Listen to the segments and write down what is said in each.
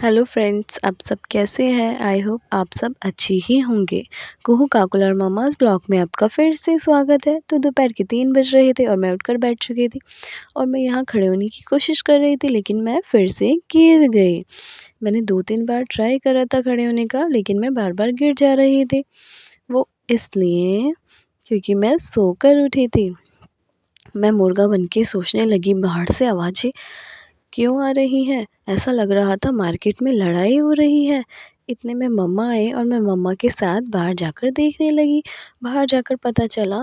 Hello friends, आप सब कैसे हैं। आई होप आप सब अच्छी ही होंगे। कुहू काकुल और मम्माज़ ब्लॉग में आपका फिर से स्वागत है। तो दोपहर के 3 बज रहे थे और मैं उठकर बैठ चुकी थी और मैं यहाँ खड़े होने की कोशिश कर रही थी, लेकिन मैं फिर से गिर गई। मैंने 2-3 बार ट्राई करा था खड़े होने का, लेकिन मैं बार बार गिर जा रही थी। वो इसलिए क्योंकि मैं सोकर उठी थी। मैं मुर्गा बन के सोचने लगी, बाहर से आवाज़ें क्यों आ रही है। ऐसा लग रहा था मार्केट में लड़ाई हो रही है। इतने में मम्मा आए और मैं मम्मा के साथ बाहर जाकर देखने लगी। बाहर जाकर पता चला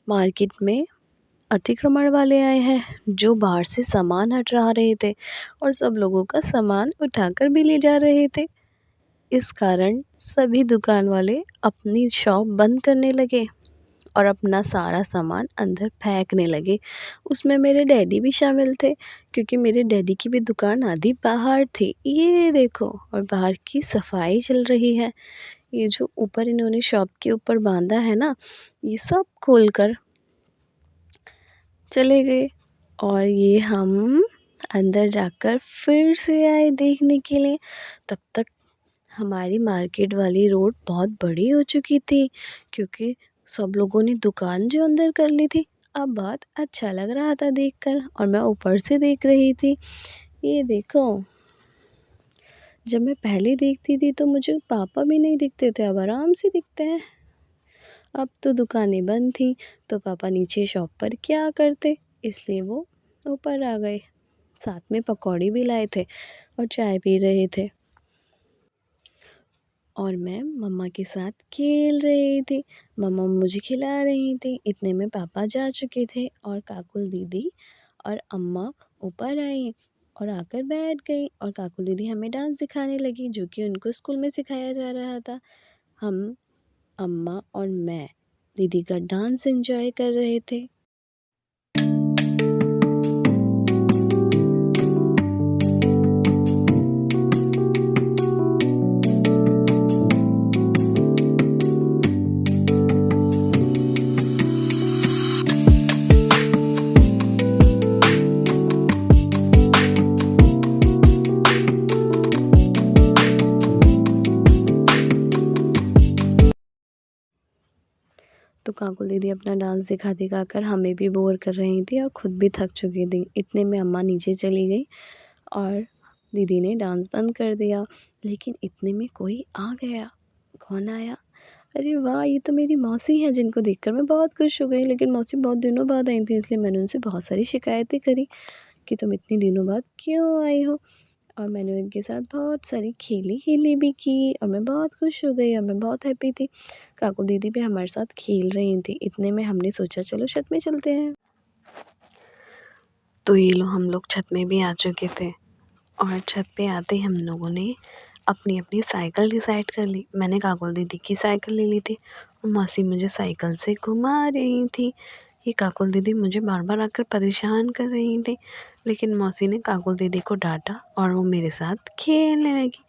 मार्केट में अतिक्रमण वाले आए हैं, जो बाहर से सामान हटा रहे थे और सब लोगों का सामान उठाकर भी ले जा रहे थे। इस कारण सभी दुकान वाले अपनी शॉप बंद करने लगे और अपना सारा सामान अंदर फेंकने लगे। उसमें मेरे डैडी भी शामिल थे, क्योंकि मेरे डैडी की भी दुकान आधी बाहर थी। ये देखो, और बाहर की सफाई चल रही है। ये जो ऊपर इन्होंने शॉप के ऊपर बांधा है ना, ये सब खोलकर चले गए और ये हम अंदर जाकर फिर से आए देखने के लिए। तब तक हमारी मार्केट वाली रोड बहुत बड़ी हो चुकी थी, क्योंकि सब लोगों ने दुकान जो अंदर कर ली थी। अब बहुत अच्छा लग रहा था देखकर और मैं ऊपर से देख रही थी। ये देखो, जब मैं पहले देखती थी तो मुझे पापा भी नहीं दिखते थे, अब आराम से दिखते हैं। अब तो दुकानें बंद थी तो पापा नीचे शॉप पर क्या करते, इसलिए वो ऊपर आ गए। साथ में पकौड़ी भी लाए थे और चाय पी रहे थे और मैं मम्मा के साथ खेल रही थी। मम्मा मुझे खिला रही थी। इतने में पापा जा चुके थे और काकुल दीदी और अम्मा ऊपर आई और आकर बैठ गई और काकुल दीदी हमें डांस सिखाने लगी, जो कि उनको स्कूल में सिखाया जा रहा था। हम, अम्मा और मैं दीदी का डांस एंजॉय कर रहे थे। तो काकुल दीदी अपना डांस दिखाकर हमें भी बोर कर रही थी और ख़ुद भी थक चुकी थी। इतने में अम्मा नीचे चली गई और दीदी ने डांस बंद कर दिया। लेकिन इतने में कोई आ गया। कौन आया? अरे वाह, ये तो मेरी मौसी हैं, जिनको देखकर मैं बहुत खुश हो गई। लेकिन मौसी बहुत दिनों बाद आई थी, इसलिए मैंने उनसे बहुत सारी शिकायतें करी कि तुम इतनी दिनों बाद क्यों आई हो। और मैंने उनके साथ बहुत सारी खेली भी की और मैं बहुत खुश हो गई और मैं बहुत हैप्पी थी। काकू दीदी भी हमारे साथ खेल रही थी। इतने में हमने सोचा चलो छत में चलते हैं। तो ये लो, हम लोग छत में भी आ चुके थे और छत पे आते ही हम लोगों ने अपनी अपनी साइकिल डिसाइड कर ली। मैंने काकुल दीदी की साइकिल ले ली थी और मौसी मुझे साइकिल से घुमा रही थी। ये काकुल दीदी मुझे बार बार आकर परेशान कर रही थी, लेकिन मौसी ने काकुल दीदी को डांटा और वो मेरे साथ खेलने लगी।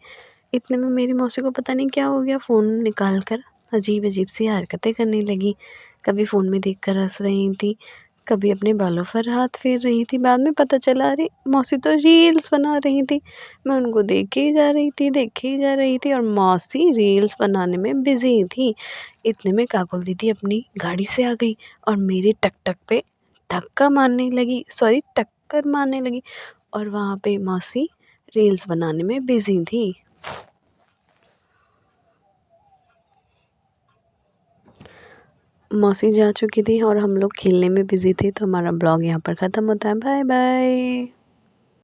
इतने में मेरी मौसी को पता नहीं क्या हो गया, फ़ोन निकाल कर अजीब अजीब सी हरकतें करने लगी। कभी फ़ोन में देख कर हंस रही थी, कभी अपने बालों पर हाथ फेर रही थी। बाद में पता चला, अरे मौसी तो रील्स बना रही थी। मैं उनको देखे ही जा रही थी और मौसी रील्स बनाने में बिज़ी थी। इतने में काकुल दीदी अपनी गाड़ी से आ गई और मेरे टक पे धक्का मारने लगी, सॉरी टक्कर मारने लगी, और वहाँ पे मौसी रील्स बनाने में बिज़ी थी। मौसी जा चुकी थी और हम लोग खेलने में बिज़ी थे। तो हमारा ब्लॉग यहाँ पर ख़त्म होता है। Bye bye.